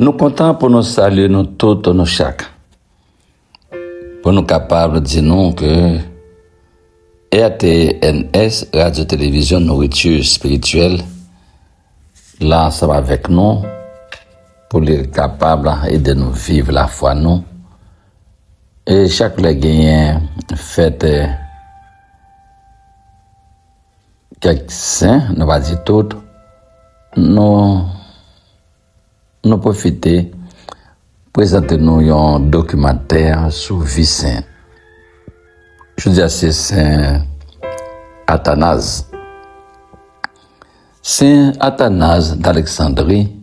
Nous comptons pour nous saluer nous tous, nous chaque. Pour nous capables de dire nous que RTNS, Radio-Télévision Nourriture Spirituelle, là, ça va avec nous, pour les capables de nous vivre la foi, nous. Et chaque gagnant fait quelques saints, nous va dire tout, nous profiter, présenter nous un documentaire sur vie saint. Je dis à Saint Athanase. Saint Athanase d'Alexandrie,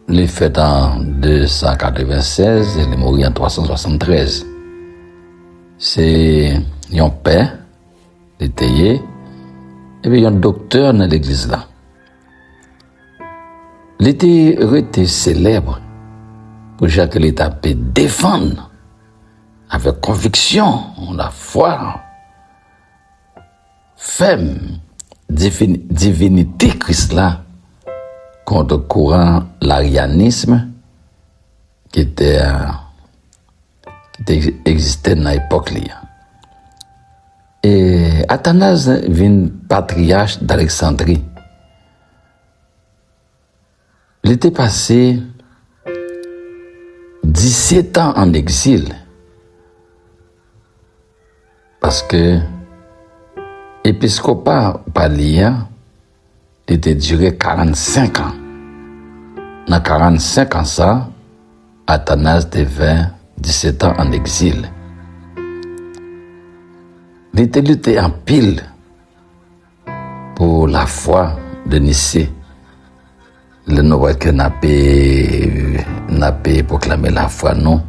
il est fait en 296 et il est mort en 373. C'est un père, il était et puis un docteur dans l'église là. Il était célèbre pour chaque l'État peut défendre avec conviction la foi ferme divinité Christ là contre le courant l'arianisme qui existait dans l'époque là. Et Athanase vient patriarche d'Alexandrie. Il était passé 17 ans en exil parce que l'épiscopat palien était duré 45 ans. Dans 45 ans ça, Athanase devint 17 ans en exil. Il était lutté en pile pour la foi de Nicée. Le nouveau que n'a pas proclamé la foi, non,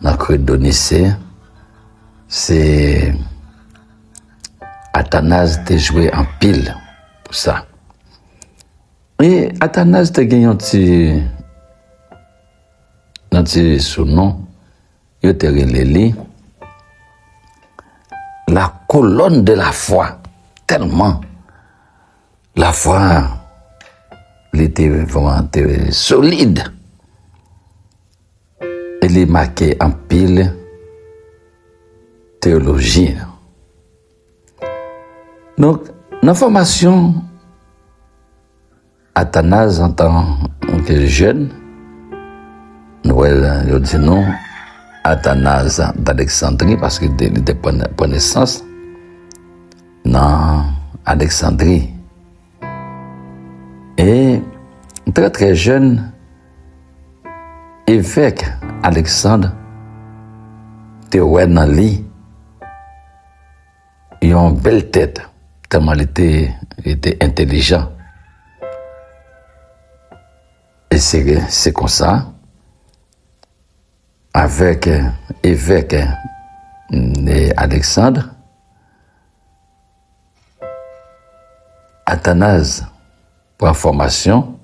n'a cru de Nicée, c'est Athanase de joué en pile pour ça. Et Athanase de gagné un petit surnom, il était relé la colonne de la foi, tellement la foi il était vraiment solide. Il est marqué en pile théologie. Donc, l'information, Athanase en tant que jeune, nous disons non, Athanase d'Alexandrie, parce qu'il était pour naissance dans Alexandrie. Et très très jeune, évêque Alexandre était dans le lit. Il a une belle tête, tellement il était intelligent. Et c'est comme ça, avec évêque Alexandre, Athanase, pour information,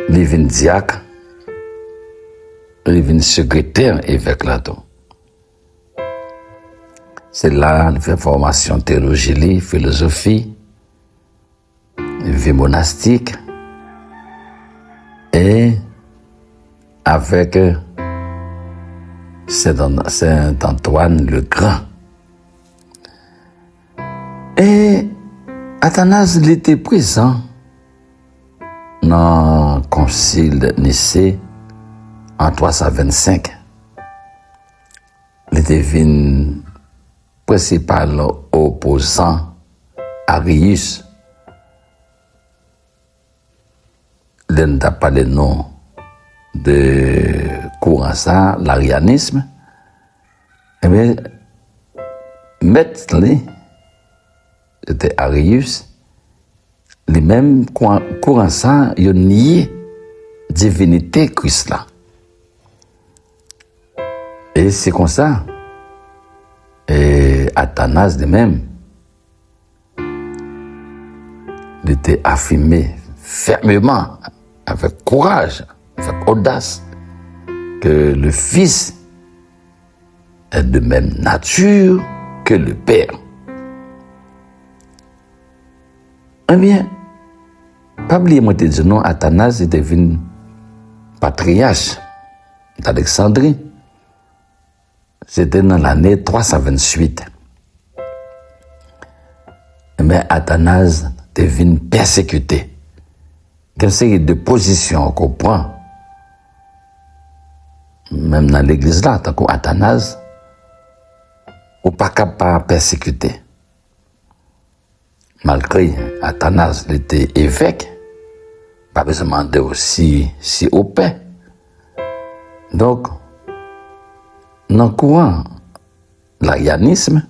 il vient diacre, il vient secrétaire évêque là-dedans. C'est là qu'il fait formation théologie, philosophie, vie monastique, et avec Saint Antoine le Grand. Et Athanase il était présent dans le concile de Nicée en 325. Il était devenu principal opposant Arius. Il n'a pas le nom de courant ça, l'arianisme. Eh bien, maître c'était Arius, les mêmes courant ça, ils ont nié divinité Christ là. Et c'est comme ça. Et Athanase de même, il était affirmé fermement, avec courage, avec audace, que le Fils est de même nature que le Père. Eh bien, Pas oublier, moi, te dis non, Athanase était devenu patriarche d'Alexandrie. C'était dans l'année 328. Mais Athanase devient persécuté. Il y a une série de positions qu'on prend, même dans l'église là, tant qu'Athanase, ou pas capable de persécuter. Malgré Athanase était évêque, pas besoin de demander aussi si au paix. Donc, dans le courant, l'arianisme,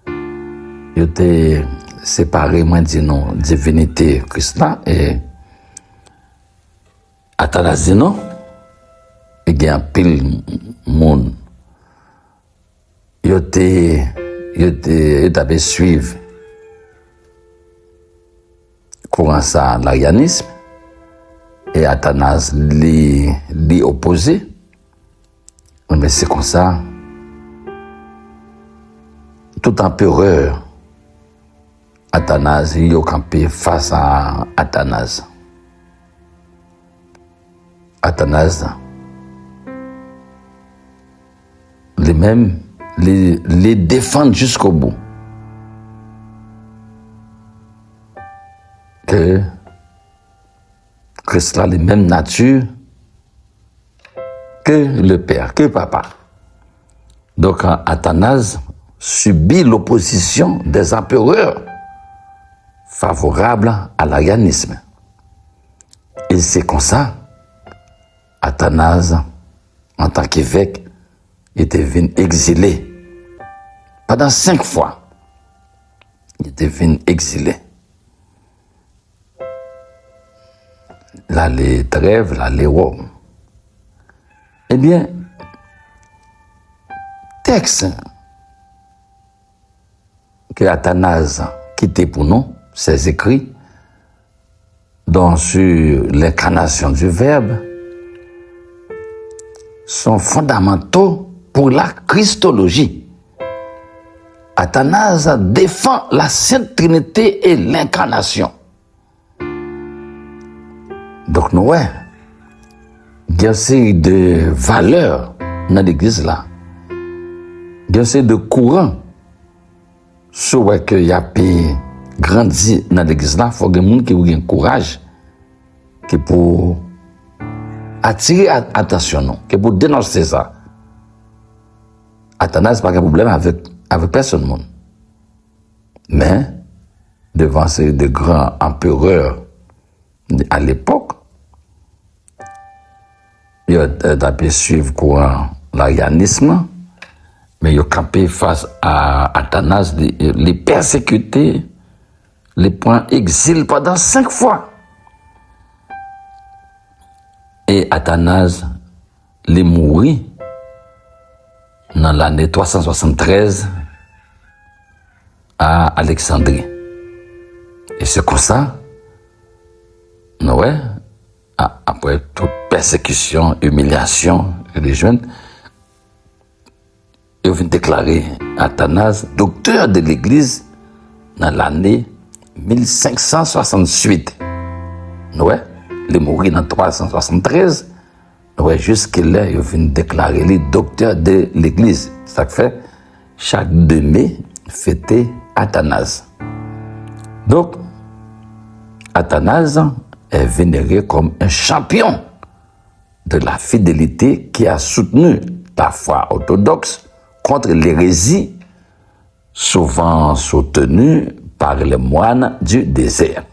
il était séparé, moi, dit non, divinité Christ et Athanase dit non, il y a un pile monde. Il avait suivi courant ça l'arianisme et Athanase l'y opposé. Mais c'est comme ça, tout empereur, Athanase, il a campé face à Athanase. Athanase, les mêmes, les défendent jusqu'au bout. Que Christ a les mêmes natures que le père, que papa. Donc Athanase subit l'opposition des empereurs favorables à l'arianisme. Et c'est comme ça, Athanase, en tant qu'évêque, était venu exilé. Pendant 5 fois, il était venu exilé. Là, les Trèves, là, les Roms. Eh bien, texte que Athanase quittait pour nous, ses écrits, dont sur l'incarnation du Verbe, sont fondamentaux pour la Christologie. Athanase défend la Sainte Trinité et l'incarnation. Donc, nous, ouais, il y a aussi de valeurs dans l'église là. Il y a aussi de courants sur qu'il y a pu grandir dans l'église là. Il faut que les gens qui ont un courage qui pour attirer attention, qui pour dénoncer ça. Athanase n'a pas de problème avec personne. Mais, devant ces de grands empereurs à l'époque, il a pu suivre courant l'arianisme, mais il a campé face à Athanase, les persécuter, les points exil pendant 5 fois. Et Athanase les mourit dans l'année 373 à Alexandrie. Et c'est comme ça, ouais, après toute persécution, humiliation religieuse, il vient déclarer Athanase docteur de l'Église dans l'année 1568. Ouais, il est mort en 373. Ouais, jusque-là, il vient déclarer les docteurs de l'Église. Ça fait chaque 2 mai, fêter Athanase. Donc, Athanase est vénéré comme un champion de la fidélité qui a soutenu la foi orthodoxe contre l'hérésie souvent soutenue par les moines du désert.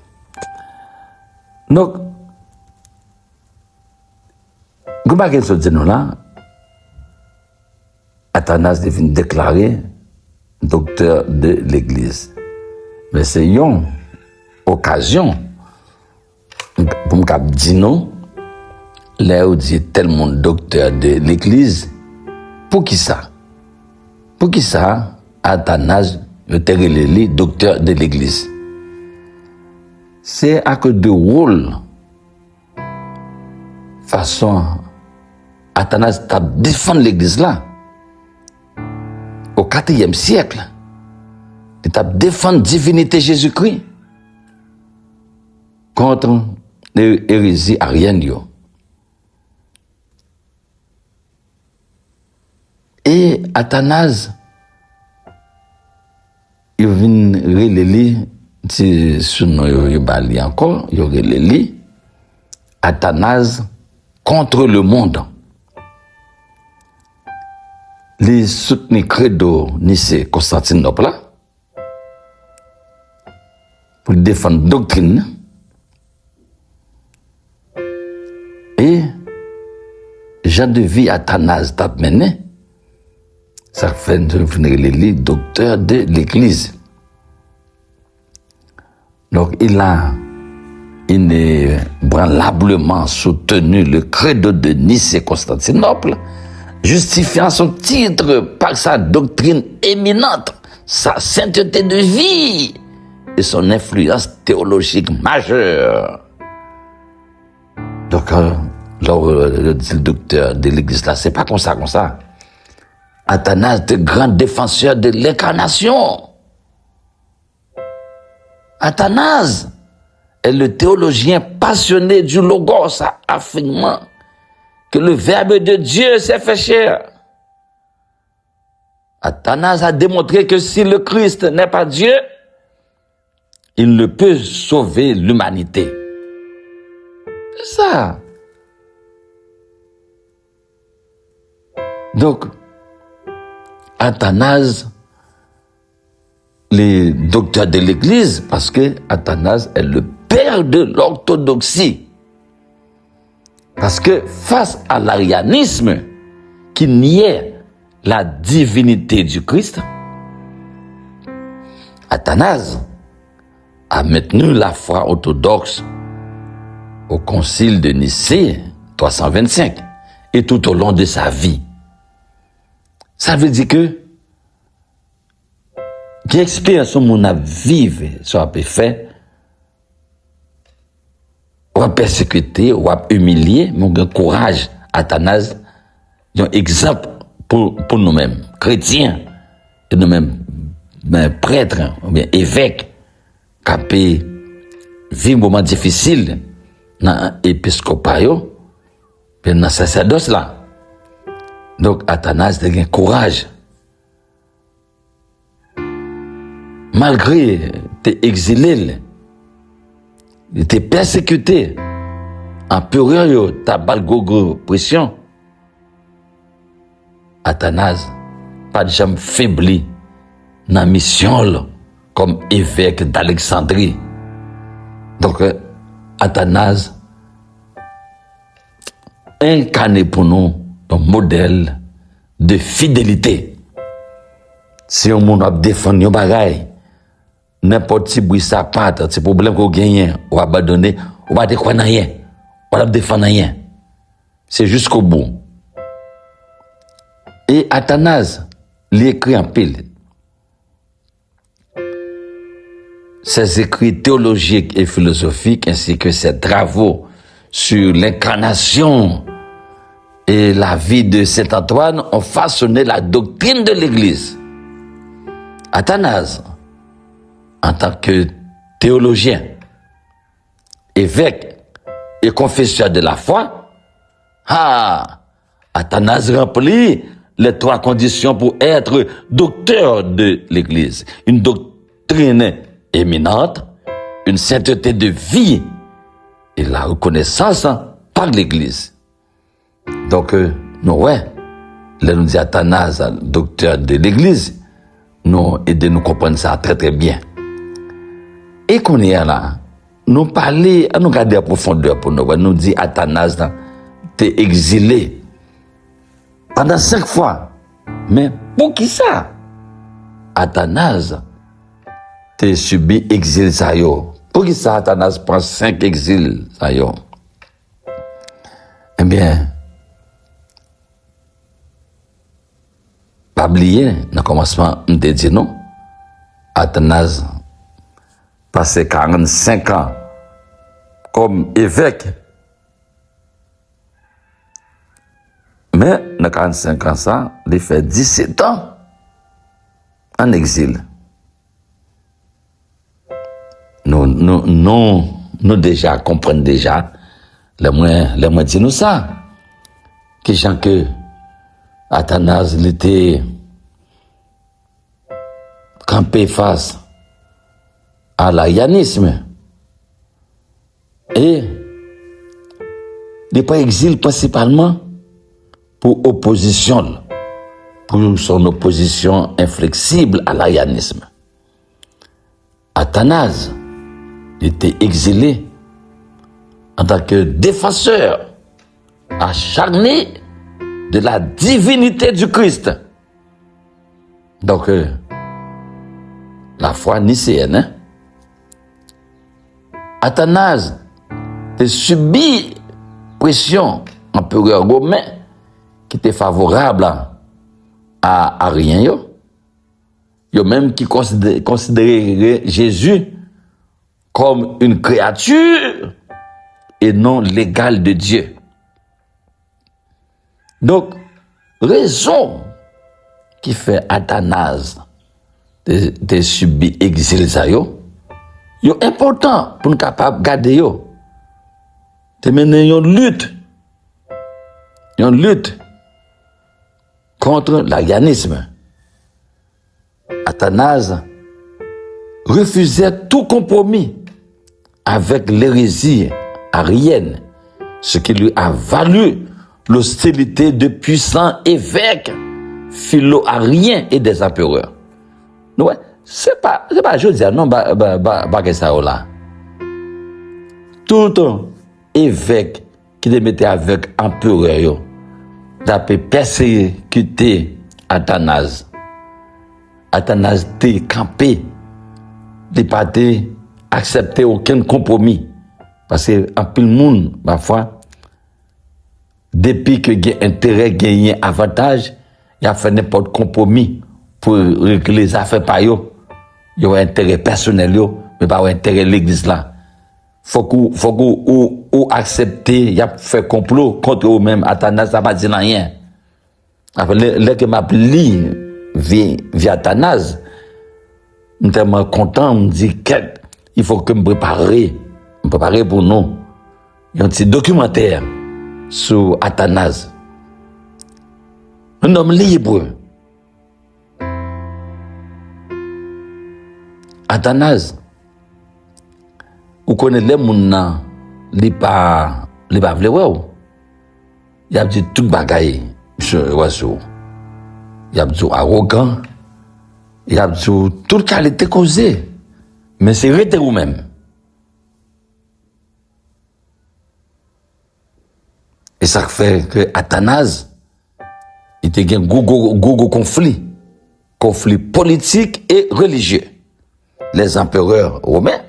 Donc, comment se dit nous là, Athanase devient déclaré docteur de l'Église. Mais c'est une occasion pour me dire non, là où dit tel monde docteur de l'Église, pour qui ça? Pour qui ça, Athanase, était relé docteur de l'Église? C'est à cause de rôle, façon, Athanase t'a défendu l'Église là, au 4e siècle. Il t'a défendu la divinité Jésus-Christ. contre l'hérésie arienne. Yo. Et Athanase, il vient relayer, si son il bali encore, il relaye Athanase contre le monde. Les soutenus credo Nicée Constantinople pour défendre la doctrine et Jean de vie Athanase t'a mené. Ça fait les docteur de l'Église. Donc, il a inébranlablement soutenu le credo de Nicée-Constantinople, justifiant son titre par sa doctrine éminente, sa sainteté de vie et son influence théologique majeure. Donc, le docteur de l'Église, là, c'est pas comme ça. Athanase, de grand défenseur de l'incarnation. Athanase est le théologien passionné du Logos, affirmant que le Verbe de Dieu s'est fait chair. Athanase a démontré que si le Christ n'est pas Dieu, il ne peut sauver l'humanité. C'est ça. Donc, Athanase, les docteurs de l'Église, parce que Athanase est le père de l'orthodoxie. Parce que face à l'arianisme qui niait la divinité du Christ, Athanase a maintenu la foi orthodoxe au concile de Nicée 325 et tout au long de sa vie. Ça veut dire que quelle expérience on a vivre, ça peut faire, on va persécuter, on va humilier, mais on a courage. Athanase, un exemple pour nous-mêmes, chrétiens, et nous-mêmes, prêtres, ou bien évêques, qui peuvent vivre un moment difficile dans l'épiscopat, dans le sacerdoce là. Donc, Athanase a eu courage. Malgré t'es exilé, t'es persécuté, en période t'as balgogo pression, Athanase pas de jamais faibli dans la mission là, comme évêque d'Alexandrie. Donc, Athanase incarné pour nous un modèle de fidélité. Si on monde a défendu un bagaille, n'importe si bruit ça part, c'est problème qu'on gagne, on va abandonner, on va découvrir rien, on va défendre rien. C'est jusqu'au bout. Et Athanase, l'écrit en pile. Ses écrits théologiques et philosophiques ainsi que ses travaux sur l'incarnation et la vie de Saint Antoine ont façonné la doctrine de l'Église. Athanase, en tant que théologien, évêque et confesseur de la foi, Athanase remplit les trois conditions pour être docteur de l'Église. Une doctrine éminente, une sainteté de vie et la reconnaissance par l'Église. Donc, nous, là, nous dit Athanase, docteur de l'Église, nous aidons nous comprendre ça très très bien. Et qu'on est là, nous parler, nous garder à profondeur pour nous dit Athanase, t'es exilé pendant 5 fois. Mais pour qui ça? Athanase, t'es subi exil ça yo. Pour qui ça Athanase prend 5 exils ça yo? Eh bien, pas oublier, dans le commencement, on te dit non. Athanase passé 45 ans comme évêque. Mais, dans 45 ans, ça, il fait 17 ans en exil. Nous nous déjà comprenons déjà, les moins disent nous ça. Que gens que Athanase était campé face à l'arianisme. Et il n'est pas exil principalement pour opposition, pour son opposition inflexible à l'arianisme. Athanase était exilé en tant que défenseur acharné de la divinité du Christ. Donc, la foi nicéenne, hein? Athanase a subi pression empereur romain qui était favorable à rien. Yo même qui considérait Jésus comme une créature et non l'égale de Dieu. Donc, raison qui fait Athanase de subir exil ça yo important pour nous capable garder yo. De mener une lutte contre l'arianisme. Athanase refusait tout compromis avec l'hérésie arienne, ce qui lui a valu l'hostilité de puissants évêques philo-ariens et des empereurs. Ouais, c'est pas je dis non que ça là. Tout évêque qui te mettait avec empereur d'après persécuter Athanase. Athanase t'est campé, t'es pas accepté aucun compromis. Parce que en pile monde, parfois, depuis que y a intérêt, gagner avantage, il a fait n'importe compromis pour régler les affaires par yo. Il y a intérêt personnel yo, mais pas intérêt l'église là. Faut que accepter, il a fait complot contre eux-mêmes. Athanase ça pas dit rien. Après les que m'a li via Athanase, je suis tellement content, me dit il faut que me préparer pour nous. Il y a un petit documentaire sur Athanase. Un homme libre. Athanase, vous connaissez les gens qui ne pas vle. Il y a dit tout bagaille, monsieur Oiseau. Il y a dit arrogant. Il y a dit toute qualité causée. Mais c'est rete ou même. Et ça fait que Athanase, il y a un gros conflit politique et religieux. Les empereurs romains,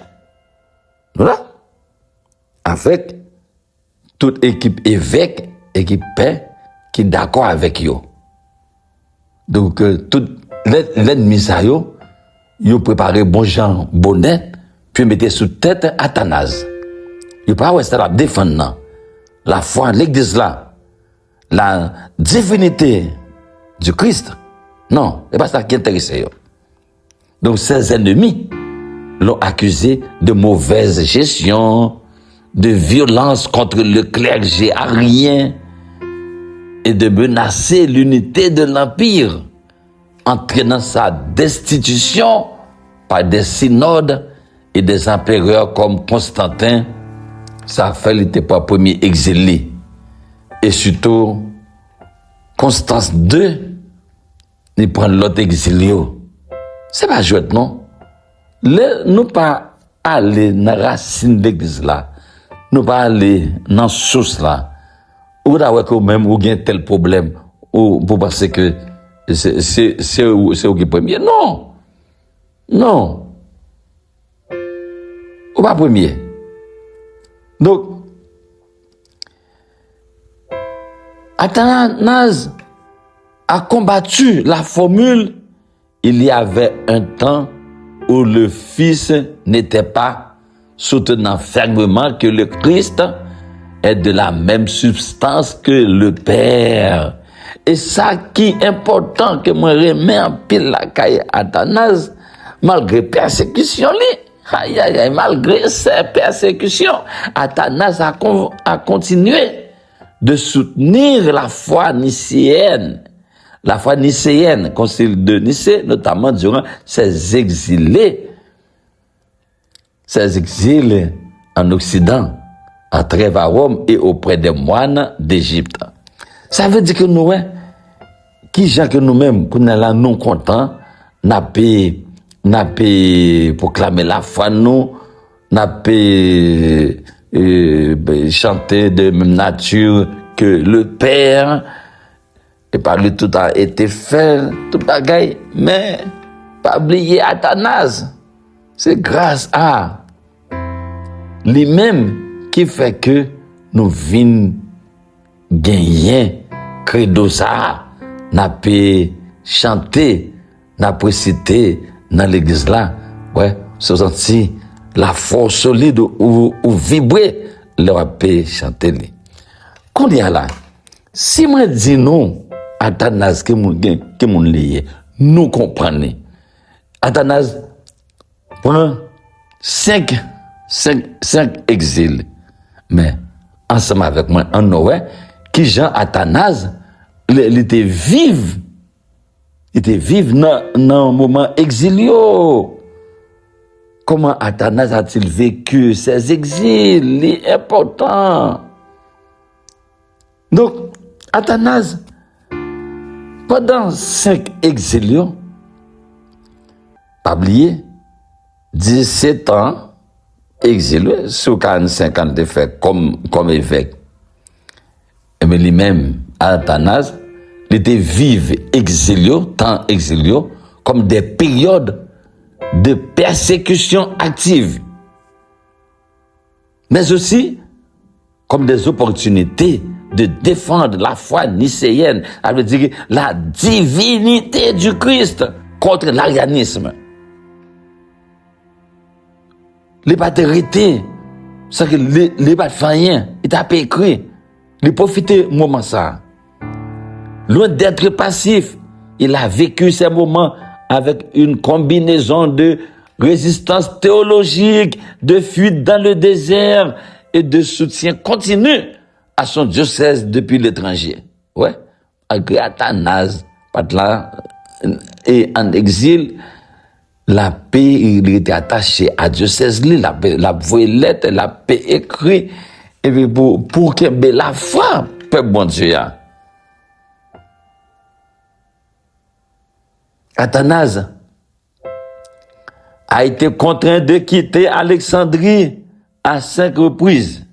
voilà, avec toute équipe évêque, équipe paix, qui est d'accord avec eux. Donc, tout l'ennemi ça yo préparé bon gens bonnet, puis mettez sous tête Athanase. Yo pas ouais ça la défendre la foi de l'église là, la divinité du Christ. Non, c'est pas ça qui intéresse yo. Donc ses ennemis l'ont accusé de mauvaise gestion, de violence contre le clergé arien et de menacer l'unité de l'Empire, entraînant sa destitution par des synodes et des empereurs comme Constantin. Ça fait n'était pas premier exilé. Et surtout, Constance II, il prend l'autre exilé. C'est pas jouet, non? Nous pas aller dans la racine de l'église là. Nous pas aller dans la source là. Ou d'avoir que même ou gain tel problème. Ou pour penser que c'est où qui est premier. Non. Non. Ou pas premier. Donc, Athanase a combattu la formule il y avait un temps où le Fils n'était pas soutenant fermement que le Christ est de la même substance que le Père. Et ça qui est important que moi remets en pile la caille Athanase, malgré persécution, Aïe, aïe, aïe, malgré ces persécutions, Athanas a continué de soutenir la foi nicéenne. La foi nicéenne, concile de Nicée, notamment durant ses exils en Occident, à Trèves à Rome et auprès des moines d'Égypte. Ça veut dire que nous, qui gens que nous-mêmes, qu'on est là non contents, n'a pas proclamer la foi nous, n'a pas chanter de même nature que le Père, et par lui tout a été fait, tout bagaille, mais pas oublier Athanas. C'est grâce à lui-même qui fait que nous vîmes gagner credo ça, n'a pas chanter, n'a pas citer dans l'église là, ouais, se sentir la force solide ou vibrer leur paix chanter. Qu'on y a là, si moi dis non, Athanas que mon lié, nous comprenons. Athanas prend 5 exils, mais ensemble avec moi en Noé, qui Jean Athanas, il était vive dans un moment exilio. Comment Athanas a-t-il vécu ces exils? C'est important. Donc, Athanas, pendant 5 exils, pas oublier, 17 ans exilé, sur 45 ans de fait comme évêque. Mais lui-même, Athanas, il était vive exilio, temps exilio, comme des périodes de persécution active, mais aussi comme des opportunités de défendre la foi nicéenne, ça veut dire la divinité du Christ contre l'arianisme. Les patérités, c'est que les patériens, ils n'ont pas écrit, ils profitaient du moment ça. Loin d'être passif, il a vécu ces moments avec une combinaison de résistance théologique, de fuite dans le désert et de soutien continu à son diocèse depuis l'étranger. Ouais, avec Athanas, et en exil, la paix, il était attaché à diocèse, la voix lettre, la paix écrit, et puis pour que la foi, peuple bon Dieu. Athanas a été contraint de quitter Alexandrie à 5 reprises.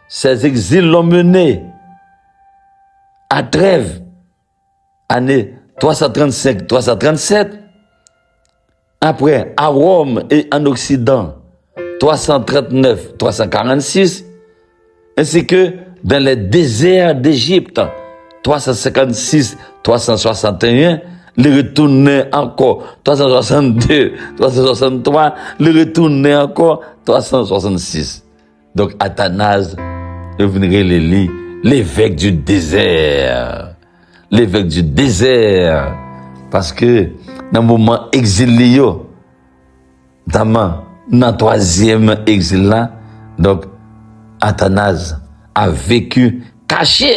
Ces exils l'ont mené à Trèves, année 335-337, après à Rome et en Occident, 339-346, ainsi que dans les déserts d'Égypte, 356-361, le retourner encore 362, 363, le retourner encore 366. Donc Athanas deviendrait l'évêque du désert. L'évêque du désert. Parce que dans le moment exilé, notamment dans le 3e exil là, donc Athanas a vécu caché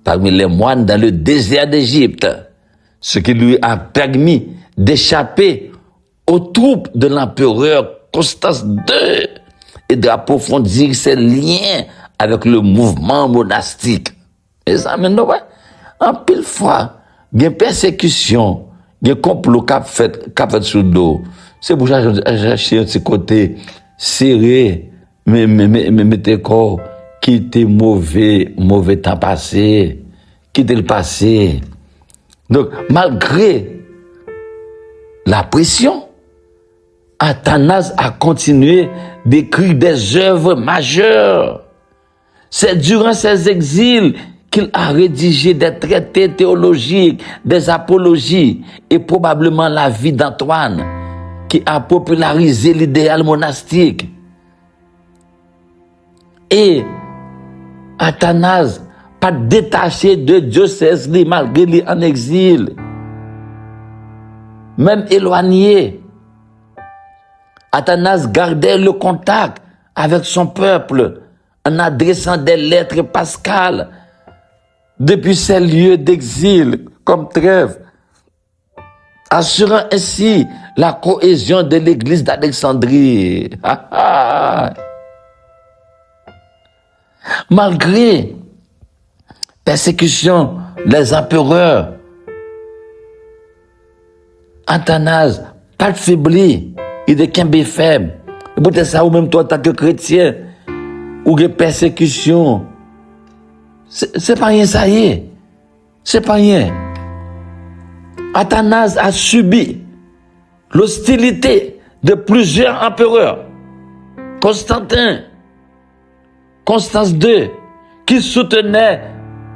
parmi les moines dans le désert d'Égypte, ce qui lui a permis d'échapper aux troupes de l'empereur Constance II et d'approfondir ses liens avec le mouvement monastique. Et ça, maintenant, en pile fois, il y a une persécution, il y a un complot qu'a fait sous le dos. C'est pour ça que j'ai cherché un petit côté serré, mais tes corps, quitter mauvais temps passé, quitter le passé. Donc, malgré la pression, Athanas a continué d'écrire des œuvres majeures. C'est durant ses exils qu'il a rédigé des traités théologiques, des apologies et probablement la vie d'Antoine, qui a popularisé l'idéal monastique. Et Athanas, pas détaché de diocèse malgré lui en exil, même éloigné. Athanas gardait le contact avec son peuple en adressant des lettres pascales depuis ses lieux d'exil comme Trèves, assurant ainsi la cohésion de l'église d'Alexandrie. Malgré persécution des empereurs, Athanas, pas de faibli, il est qu'un faible. Et peut-être ça, ou même toi, en tant que chrétien, ou des persécutions, c'est pas rien, ça y est. C'est pas rien. Athanas a subi l'hostilité de plusieurs empereurs. Constantin, Constance II, qui soutenait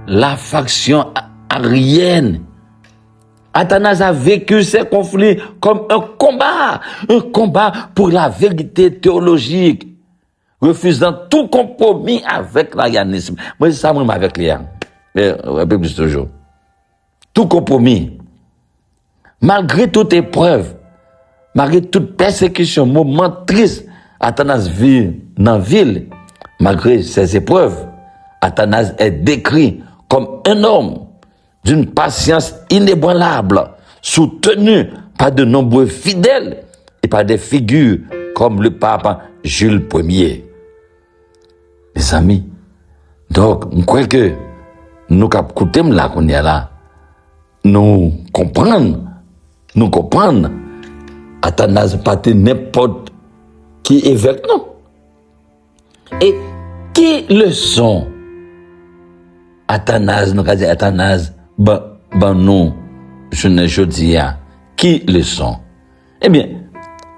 la faction arienne. Athanas a vécu ces conflits comme un combat pour la vérité théologique, refusant tout compromis avec l'arianisme. Moi, c'est ça, moi, avec les un peu plus toujours. Tout compromis. Malgré toute épreuve, malgré toute persécution, moment triste, Athanas vit dans la ville. Malgré ces épreuves, Athanas est décrit comme un homme d'une patience inébranlable, soutenu par de nombreux fidèles et par des figures comme le pape Jules Ier. Les amis, donc, je crois que nous écoutons là qu'on est là, nous comprenons, Athanas pas n'importe qui évêque, non. Et qui le sont? Athanas, nous avons dit Athanas, non, je dis, qui le sont? Eh bien,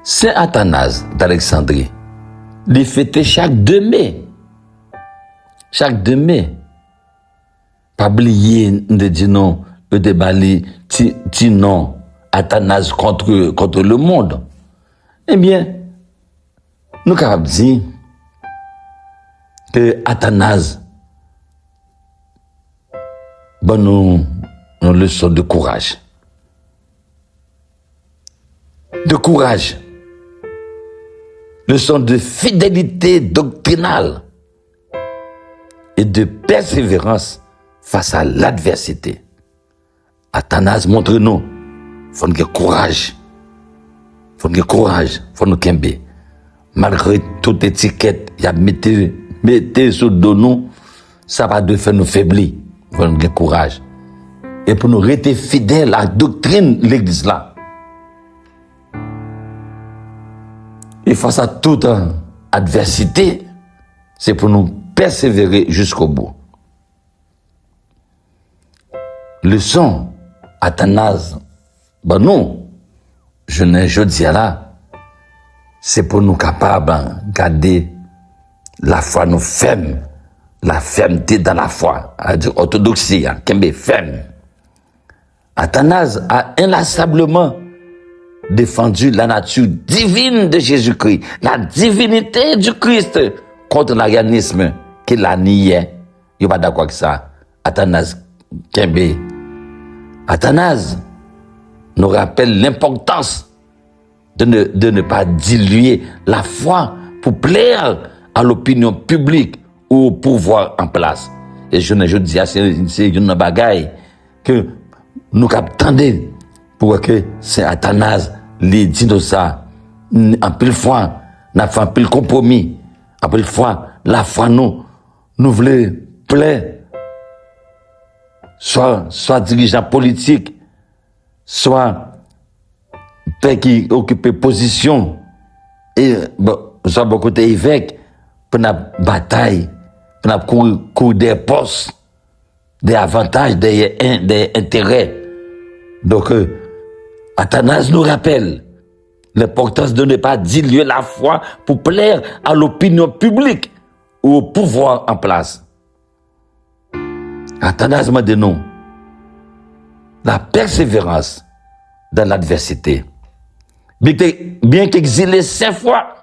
Saint Athanas d'Alexandrie, il fêtait chaque 2 mai. Chaque 2 mai. Pas oublier de dire non, le débat, ti non, Athanas contre le monde. Eh bien, nous avons dit que Athanas, nous leçon de courage. De courage. Leçon de fidélité doctrinale et de persévérance face à l'adversité. Athanas montre-nous, faut nous courage. Faut nous courage, faut nous kembe. Malgré toute étiquette, il y a mettez sur le dos nous, ça va de faire nous faiblir. Faut nous courage. Et pour nous rester fidèles à la doctrine de l'église là. Et face à toute adversité, c'est pour nous persévérer jusqu'au bout. Leçon, Athanas, non, je dis là, c'est pour nous capables de garder la foi nous ferme, la fermeté dans la foi, c'est-à-dire orthodoxie, qui est ferme. Athanas a inlassablement défendu la nature divine de Jésus-Christ, la divinité du Christ contre l'arianisme qui la niait. Il n'est pas d'accord avec ça. Athanas Kembe. Athanas nous rappelle l'importance de ne pas diluer la foi pour plaire à l'opinion publique ou au pouvoir en place. Et je dis, c'est une bagaille que nous attendons pour que c'est Athanas les dit de ça. En pile fois, n'a fait un pile compromis. En pile fois, la foi nous voulons plaire, soit dirigeant politique, soit père qui occupe position, et soit beaucoup d'évêques, pour la bataille, pour la cour des postes, des avantages, des intérêts. Donc, Athanas nous rappelle l'importance de ne pas diluer la foi pour plaire à l'opinion publique ou au pouvoir en place. Athanas m'a dit non. La persévérance dans l'adversité. Bien qu'exilé 5 fois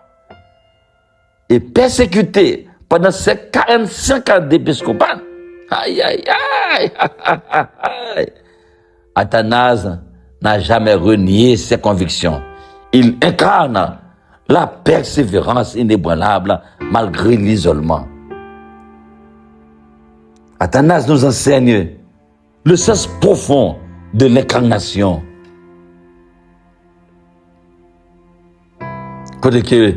et persécuté pendant ces 45 ans d'épiscopat, Athanas n'a jamais renié ses convictions. Il incarne la persévérance inébranlable malgré l'isolement. Athanase nous enseigne le sens profond de l'incarnation. Côté que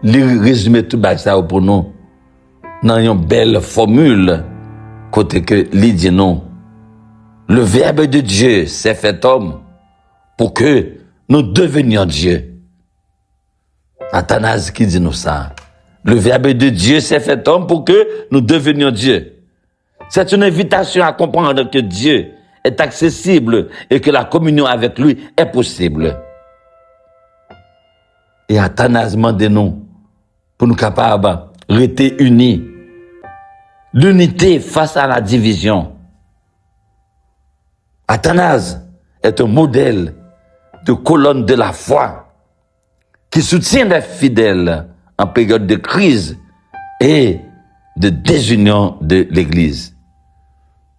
lui résumer tout ça pour nous dans une belle formule, côté que lui dit non. Le Verbe de Dieu s'est fait homme pour que nous devenions Dieu. Athanase qui dit nous ça. Le Verbe de Dieu s'est fait homme pour que nous devenions Dieu. C'est une invitation à comprendre que Dieu est accessible et que la communion avec lui est possible. Et Athanase demande nous pour nous capables de rester unis. L'unité face à la division. Athanase est un modèle de colonne de la foi qui soutient les fidèles en période de crise et de désunion de l'Église.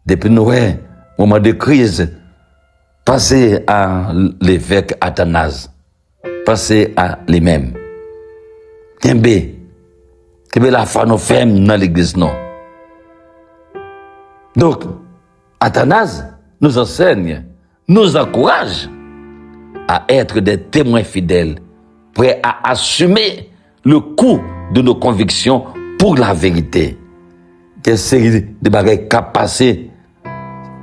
Depuis Noël, moment de crise, pensez à l'évêque Athanase, pensez à lui-même. Kembe la foi nous ferme dans l'Église, non. Donc, Athanase nous enseigne, nous encourage à être des témoins fidèles, prêts à assumer le coût de nos convictions pour la vérité. Quelle série de bagages qu'a passé,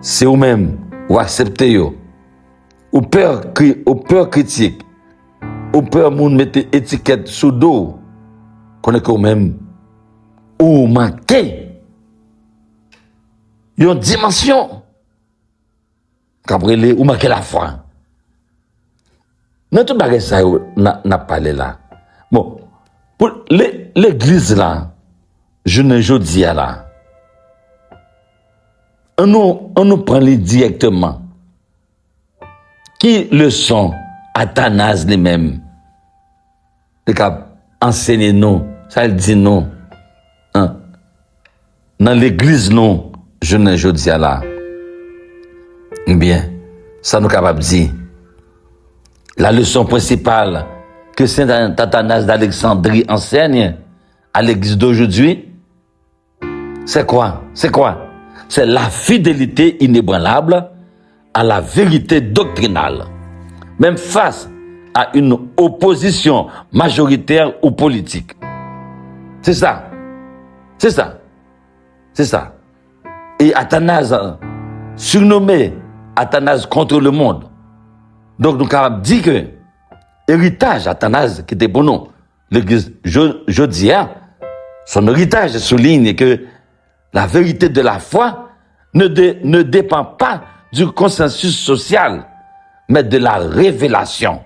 c'est vous-même, ou acceptez yo, ou peur critique, ou peur moun mette étiquette sous dos, qu'on est quand même, ou manqué, une dimension, qu'après ou manqué la foi. Dans tout bagage ça, n'a parlé là. Bon, pour l'église là, je ne dis à là. On nous prend les directement. Qui le sont Athanase lui-même? Le cap enseigner nous, ça il dit non. Hein? Dans l'église non, je ne dis à là. Eh bien, ça nous capable dire. La leçon principale que Saint Athanase d'Alexandrie enseigne à l'église d'aujourd'hui, c'est quoi? C'est la fidélité inébranlable à la vérité doctrinale, même face à une opposition majoritaire ou politique. C'est ça. Et Athanase, surnommé Athanase contre le monde. Donc, nous avons dit que héritage Athanase qui était pour nous, l'église jeudi, son héritage souligne que la vérité de la foi ne dépend pas du consensus social, mais de la révélation.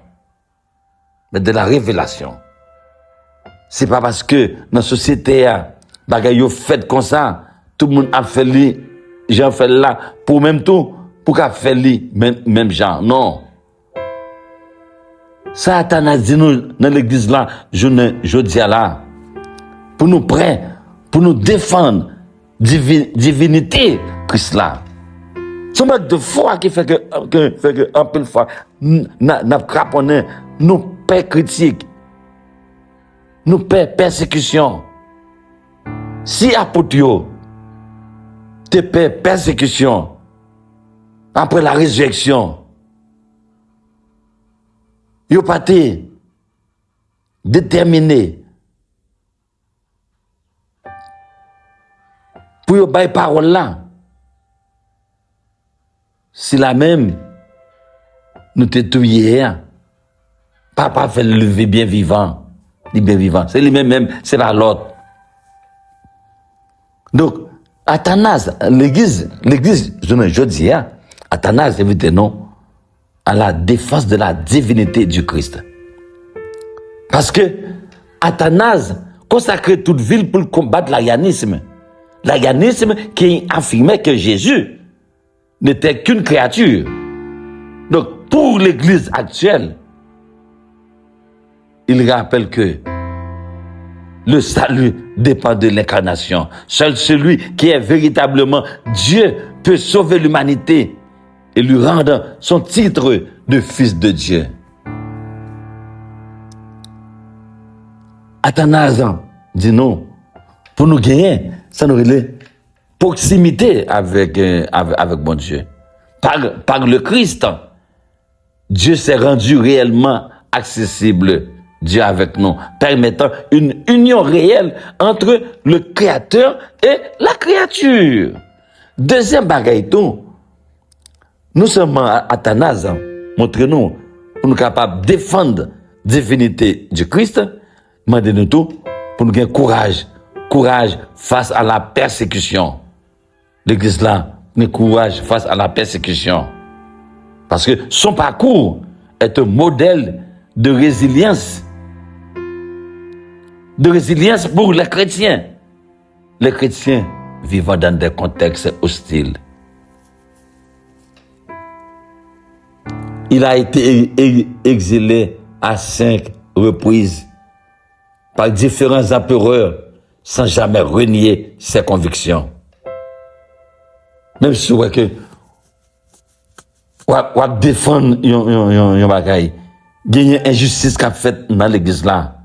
C'est pas parce que dans la société, bagay yo fait comme ça, tout le monde a fait li, j'en fais là, pour même tout, pour qu'a fait li, même genre, non. Ça, Athanase dit nous, dans l'église là, je dis là, pour nous prêts, pour nous défendre, divinité, Christ là. C'est un manque de foi qui fait que un peu de fois, n'a craponné, nous paix critique, nous paix persécution. Si apôtre yo, te paix persécution, après la résurrection, yo pas été déterminé pour yo bay parole là. Si la même nous te touillé, papa fait le lever bien vivant, c'est lui-même, c'est pas l'autre. Donc, Athanase, l'église, je dis, Athanase, évitez non, à la défense de la divinité du Christ. Parce que Athanase consacrait toute ville pour combattre l'arianisme. L'arianisme qui affirmait que Jésus n'était qu'une créature. Donc, pour l'église actuelle, il rappelle que le salut dépend de l'incarnation. Seul celui qui est véritablement Dieu peut sauver l'humanité et lui rendre son titre de fils de Dieu. Athanase dit non. Pour nous gagner, ça nous relève proximité avec bon Dieu. Par le Christ, Dieu s'est rendu réellement accessible, Dieu avec nous, permettant une union réelle entre le Créateur et la créature. Deuxième bagaille, nous sommes à Athanase, montrez-nous, pour nous capables de défendre la divinité du Christ, demandez-nous tout, pour nous gagner courage face à la persécution. L'Église là, le courage face à la persécution. Parce que son parcours est un modèle de résilience. De résilience pour les chrétiens. Les chrétiens vivant dans des contextes hostiles. Il a été exilé à 5 reprises par différents empereurs sans jamais renier ses convictions. Même si vous voyez que vous défendre yon bagay, gagner injustice qu'a fait dans l'église là.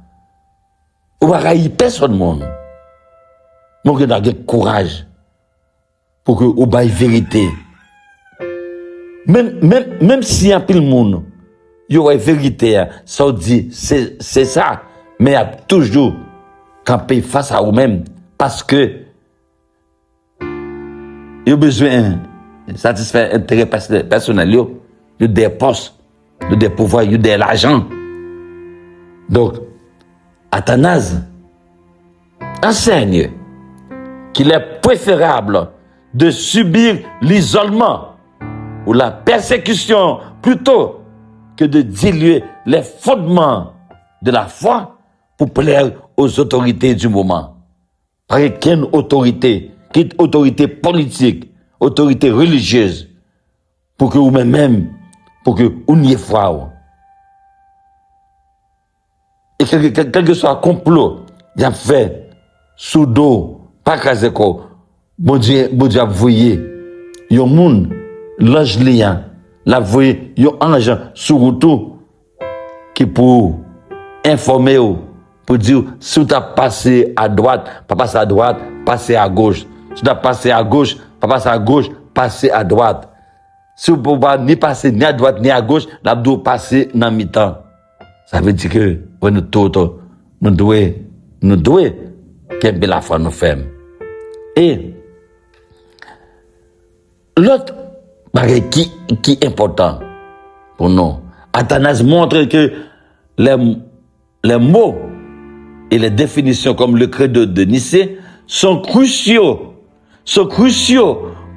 Ou bagay personne monde. Mon que n'a courage pour que ou bail vérité. Même si y a pile monde, y aurait vérité, ça dit c'est ça, mais y a toujours camper face à vous-même parce que il y a besoin de satisfaire intérêt personnel, il y a des postes, il y a des pouvoirs, il y a de l'argent. Donc, Athanase enseigne qu'il est préférable de subir l'isolement ou la persécution plutôt que de diluer les fondements de la foi pour plaire aux autorités du moment. Par quelle autorité politique, autorité religieuse, pour que vous-même, pour que vous n'ayez foi. Et quel que soit le complot, il a fait sous dos, pas casé quoi. Bon Dieu a voyé, il y a un monde, l'ange liant, la voyé, il y a un ange sous route qui pour informer vous, pour dire si tu as passé à droite, pas passer à droite, passer à gauche. Si tu as passé à gauche, pas passer à gauche, passer à droite. Si vous ne pouvez pas ni passer ni à droite ni à gauche, là vous devez passer dans mi-temps. Ça veut dire que nous devons qu'aimer la foi nous fait. Et l'autre bagage qui est important pour nous, Athanase montre que les mots et les définitions comme le credo de Nicée sont cruciaux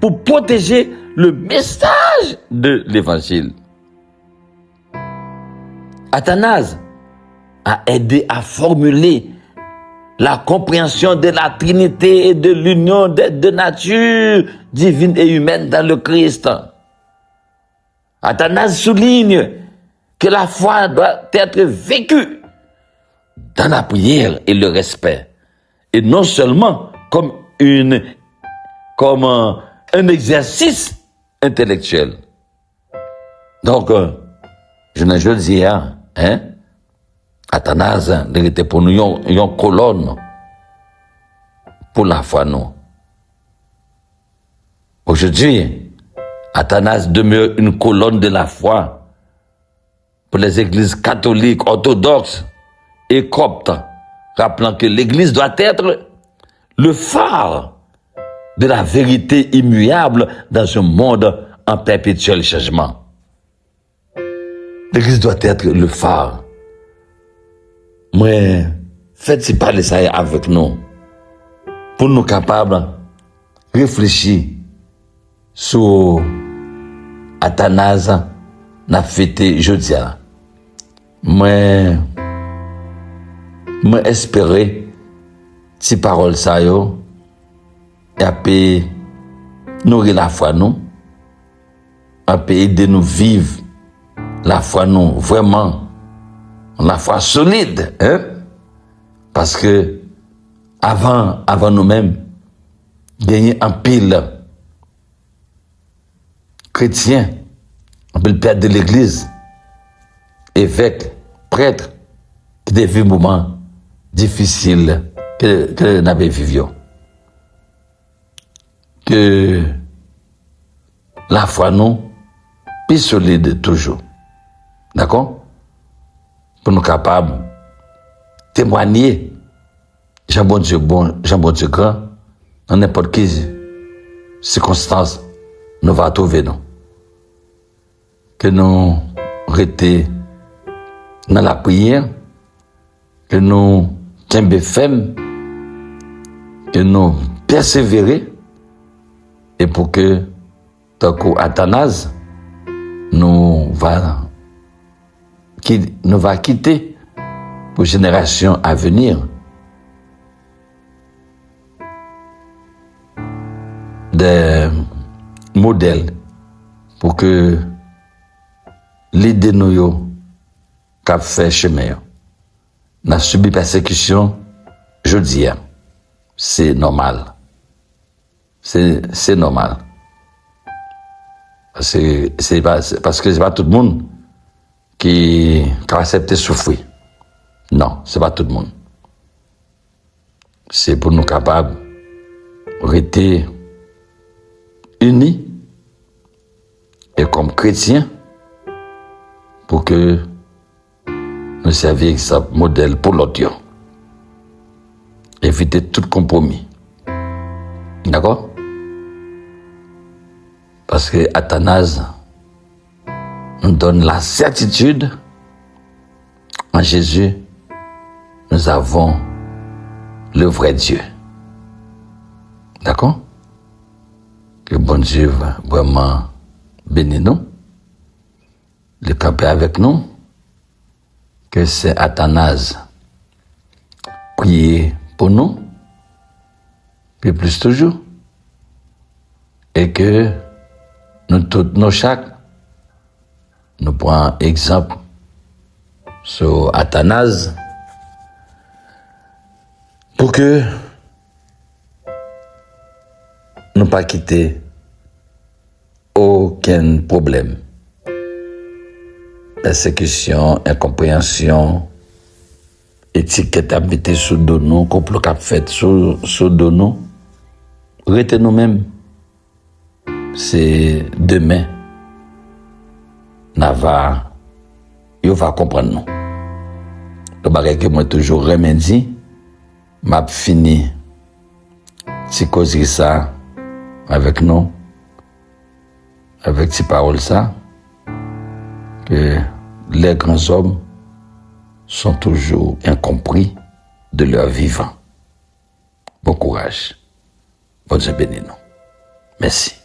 pour protéger le message de l'évangile. Athanase a aidé à formuler la compréhension de la Trinité et de l'union des deux natures divines et humaines dans le Christ. Athanase souligne que la foi doit être vécue dans la prière et le respect, et non seulement comme un exercice intellectuel. Donc, je ne dis rien, Athanase, il était pour nous une colonne pour la foi, non. Aujourd'hui, Athanase demeure une colonne de la foi pour les églises catholiques, orthodoxes et coptes, rappelant que l'église doit être le phare de la vérité immuable dans un monde en perpétuel changement. L'église doit être le phare. Mais faites-y parler ça avec nous, pour nous capables de réfléchir sur Athanase n'a fêté jeudi. Mais espérer si parole ça yo et après nourrir la foi nous, après aider nous vivre la foi nous vraiment, la foi solide, parce que avant nous-mêmes gagner un pile chrétien, un pile père de l'église, évêque, prêtre, qui devait moment difficile que nous avons vécu. Que la foi nous, plus solide toujours. D'accord? Pour nous capables de témoigner Jean bon Dieu grand, dans n'importe quelle circonstance, nous va trouver nous. Que nous restions dans la prière, que nous tenions ferme, que nous persévérer, et pour que, tant qu'Athanase, nous va quitter pour les générations à venir des modèles pour que l'idée nous qu'a fait chemin. N'a subi persécution, je dis, c'est normal. C'est normal. Parce que c'est pas tout le monde qui accepte souffrir. Non, c'est pas tout le monde. C'est pour nous capables de rester unis et comme chrétiens pour que nous servions comme modèle pour l'autre. Éviter tout compromis. D'accord? Parce que Athanase nous donne la certitude en Jésus, nous avons le vrai Dieu. D'accord? Que bon Dieu va vraiment bénir nous, le camper avec nous, que c'est Athanase prier pour nous, puis plus toujours, et que nous tous, nos chaque, nous prenons exemple sur Athanase pour que nous pas quitter aucun problème. Persécution, incompréhension, étiquette à mettre sous dos nous, complot qu'a fait sous dos nous. Restez nous-mêmes. C'est demain. Il va comprendre nous. Le bagage que moi toujours remédie, m'a fini. Si cause ça avec nous, avec ces paroles ça, que les grands hommes sont toujours incompris de leur vivant. Bon courage. Bon Dieu bénisse nous. Merci.